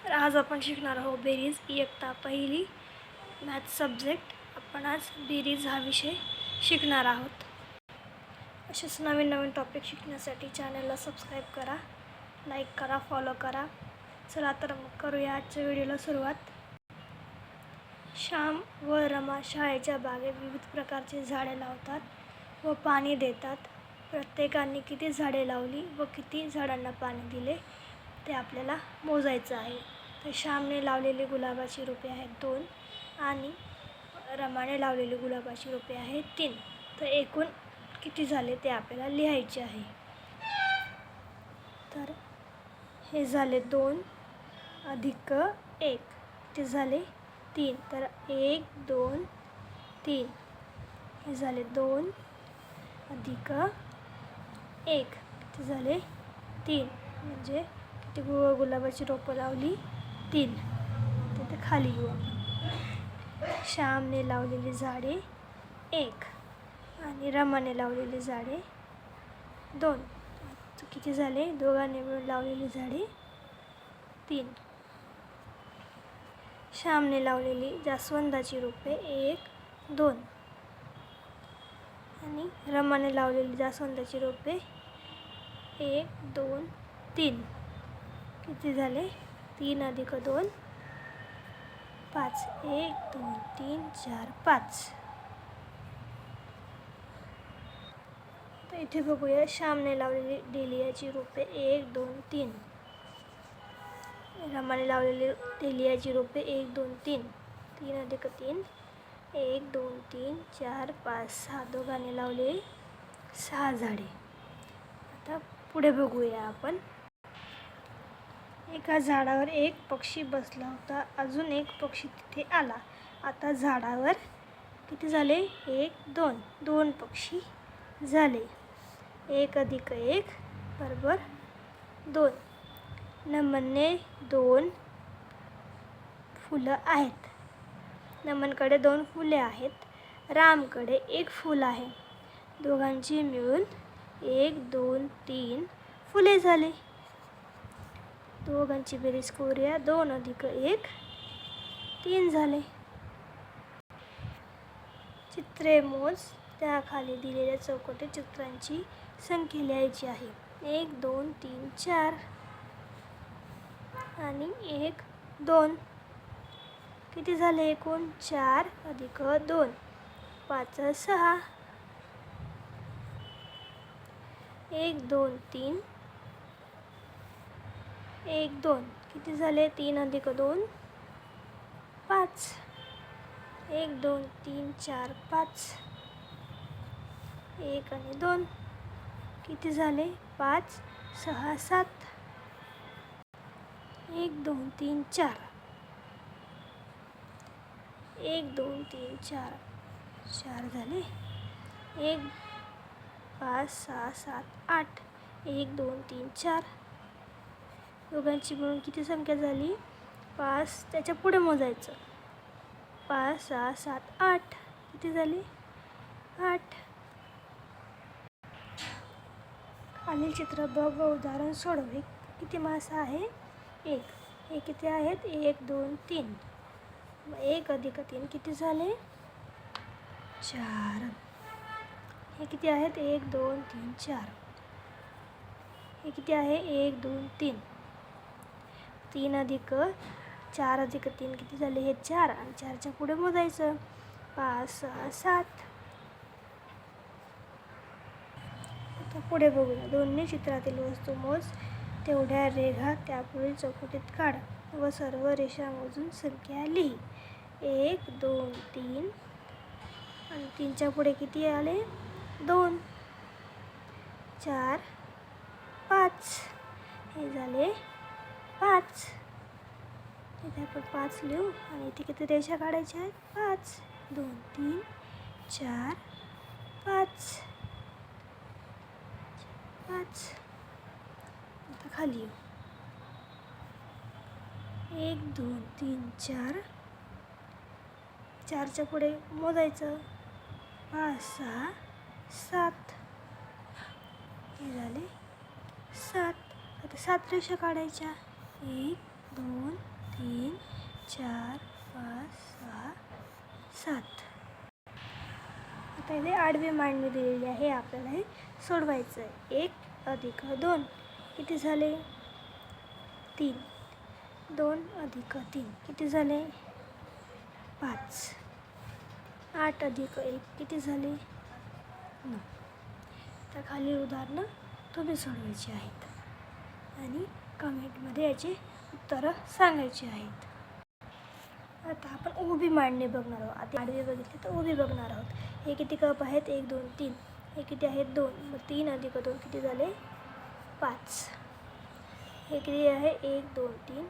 तर आज आपण शिकणार आहोत बेरीज इयत्ता पहिली मॅथ सब्जेक्ट. आपण आज बेरीज हा विषय शिकणार आहोत. असेच नवीन नवीन टॉपिक शिकण्यासाठी चॅनलला सबस्क्राईब करा, लाईक करा, फॉलो करा. चला तर मग करूया आजच्या व्हिडिओला सुरुवात. श्याम व रमा शाळेच्या बागेत विविध प्रकारचे झाडे लावतात व पाणी देतात. प्रत्येकाने किती झाडे लावली व किती झाडांना पाणी दिले ते आपल्याला मोजायचं आहे. तर श्यामने लावलेली गुलाबाची रोपे आहेत 2 आणि रमाने लावलेली गुलाबाची रोपे आहेत 3. तर एकूण किती झाले ते आपल्याला लिहायचे आहे. तर हे झाले 2 अधिक 1 किती झाले 3. तर 1 2 3. हे झाले 2 अधिक 1 किती झाले 3. म्हणजे किती गुलाबाची रोपं लावली 3. तिथे खाली येऊ आपण. श्यामने लावलेली झाडे 1 आणि रमाने लावलेली झाडे 2. किती झाले दोघांनी मिळून लावलेली झाडे 3. श्यामने लावलेली जास्वंदाची रोपे 1 2 आणि रमाने लावलेली जास्वंदाची रोपे 1 2 3. किती झाले 3 अधिक 2 5. 1 2 3 4 5. तर इथे बघूया श्यामने लावलेली डेलियाची रोपे 1 2 3. रमाने लावलेली डेलियाची रोपे 1 2 3. 3 अधिक 3 1 2 3 4 5 6. दोघांनी लावले 6 झाडे. आता पुढे बघूया आपण. एका झाडावर एक पक्षी बसला होता. अजून एक पक्षी तिथे आला. आता झाडावर किती झाले 1 2. 2 पक्षी झाले. 1 अधिक 1 बरोबर 2. नमनने 2 फुलं आहेत. नमनकडे 2 फुले आहेत. रामकडे 1 फूल आहे. दोघांची मिळून 1 2 3 फुले झाले. दोघांची बेरीज करूया. 2 अधिक 1 3 झाले. चित्रे मोज. त्याखाली दिलेल्या चौकटी चित्रांची संख्या लिहायची आहे. 1 2 3 4 आणि 1 2. किती झाले एकूण 4 अधिक 2 5 6. 1 2 3 1 2. किती झाले 3 अधिक 2 5. 1 2 3 4 5. 1 आणि 2 किती झाले 5 6 7. 1 2 3 4. 1 2 3 4 4 झाले. 1 5 6 7 8. 1 2 3 4. दोघांची मिळून किती संख्या झाली 5. त्याच्या पुढे मोजायचं 5 6 7 8. किती झाली 8. खालील चित्र बघ व उदाहरण सोडव. किती मासा आहे 1. हे किती आहेत 1 2 3. 1 अधिक 3 किती झाले 4. हे किती आहेत 1 2 3 4. हे किती आहे 1 2 3. 3 अधिक 4 अधिक 3 किती झाले हे 4 आणि 4च्या पुढे मोजायचं 5 6 7. आता पुढे बघूया. दोन्ही चित्रातील वस्तू मोज. तेवढ्या रेघा त्यापुढील चौकटीत काढ व सर्व रेषा मोजून संख्या लिही. 1 2 3 आणि 3च्या पुढे किती आले 2 4 5. हे झाले 5. इथे आपण 5 लिहू आणि इथे किती रेषा काढायच्या आहेत 5. 2 3 4 5 5. आता खाली येऊ. 1 2 3 4. 4च्या पुढे मोजायचं 5 6 7. हे झाले 7. आता 7 रेषा काढायच्या 1 2 3 4 5 6 7. आता इथे आडवी मांडणी दिलेली आहे, आपल्याला हे सोडवायचं आहे. 1 अधिक 2 किती झाले? 3. 2 अधिक 3 किती झाले? 5. 8 अधिक 1 किती झाले? 9. तर खाली उदाहरणं तुम्ही सोडवायची आहेत आणि कमेंटमध्ये याची उत्तरं सांगायची आहेत. आता आपण उभी मांडणी बघणार आहोत. आता आडवी बघितली तर उभी बघणार आहोत. हे किती कप आहेत? 1 2 3. हे किती आहेत? 2. मग 3 अधिक 2 किती झाले? 5. हे किती आहे? 1 2 3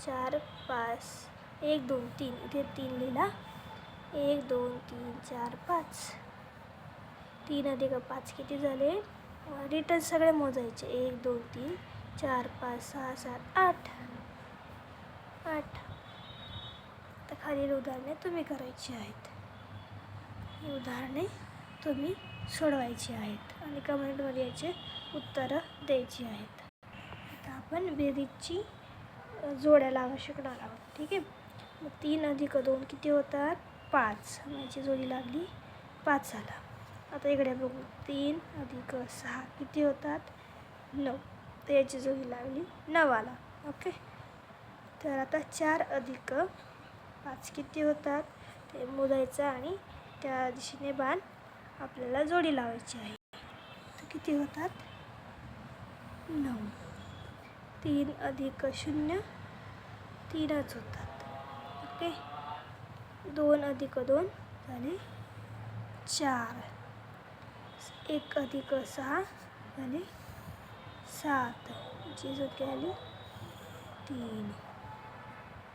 4 5. 1 2 3 इथे 3 लिहिला. 1 2 3 4 5. 3 अधिक 5 किती झाले? रिटर्न सगळे मोजायचे. 1 2 3 4 5 6 7 8. 8. तर खालील उदाहरणे तुम्ही करायची आहेत. ही उदाहरणे तुम्ही सोडवायची आहेत आणि कमेंटमध्ये याचे उत्तरं द्यायची आहेत. आता आपण बेरीजची जोड्या लावू शिकणार आहोत. ठीक आहे. मग 3 अधिक 2 किती होतात? 5. याची जोडी लागली, 5 झाला. आता इकडे बघू. 3 अधिक 6 किती होतात? 9. तर याची जोडी लागली, 9 आला. ओके. तर आता 4 अधिक 5 किती होतात? ते मोजायचं आणि त्या दिशेने बाण आपल्याला जोडी लावायची आहे. तर किती होतात? 9. 3 अधिक 0 3च होतात. ओके. 2 अधिक 2 झाले 4. 1 अधिक 6 झाले 7. जी जोडी आली 3.